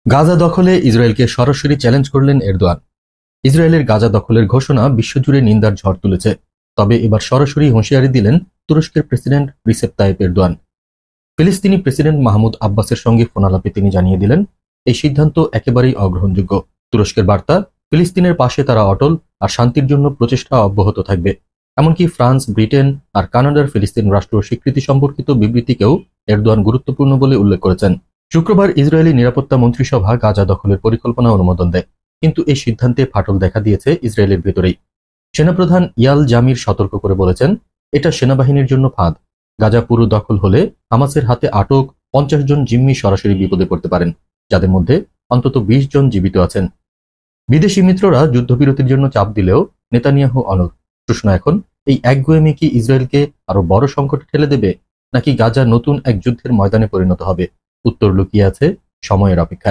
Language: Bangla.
গাজা দখলে ইসরায়েলকে সরাসরি চ্যালেঞ্জ করলেন এরদোয়ান। ইসরায়েলের গাজা দখলের ঘোষণা বিশ্বজুড়ে নিন্দার ঝড় তুলেছে। তবে এবার সরাসরি হুঁশিয়ারি দিলেন তুরস্কের প্রেসিডেন্ট রিসেপ তাইপ এরদোয়ান। ফিলিস্তিনি প্রেসিডেন্ট মাহমুদ আব্বাসের সঙ্গে ফোনালাপে তিনি জানিয়ে দিলেন, এই সিদ্ধান্ত একেবারেই অগ্রহণযোগ্য। তুরস্কের বার্তা, ফিলিস্তিনের পাশে তারা অটল আর শান্তির জন্য প্রচেষ্টা অব্যাহত থাকবে। এমনকি ফ্রান্স, ব্রিটেন আর কানাডার ফিলিস্তিন রাষ্ট্র স্বীকৃতি সম্পর্কিত বিবৃতিকেও এরদোয়ান গুরুত্বপূর্ণ বলে উল্লেখ করেছেন। শুক্রবার ইসরায়েলি নিরাপত্তা মন্ত্রিসভা গাজা দখলের পরিকল্পনা অনুমোদন দেয়, কিন্তু এই সিদ্ধান্তে ফাটল দেখা দিয়েছে ইসরায়েলের ভেতরেই। সেনাপ্রধান ইয়াল জামির সতর্ক করে বলেছেন, এটা সেনাবাহিনীর জন্য ফাঁদ। গাজা পুরো দখল হলে হামাসের হাতে আটক 50 জন জিম্মি সরাসরি বিপদে পড়তে পারেন, যাদের মধ্যে অন্তত 20 জন জীবিত আছেন। বিদেশি মিত্ররা যুদ্ধবিরতির জন্য চাপ দিলেও নেতানিয়াহু অনড়। প্রশ্ন এখন, এই একগুঁয়েমি কি ইসরায়েলকে আরো বড় সংকটে ঠেলে দেবে, নাকি গাজা নতুন এক যুদ্ধের ময়দানে পরিণত হবে? উত্তর লুকিয়ে আছে সময়ের অপেক্ষায়।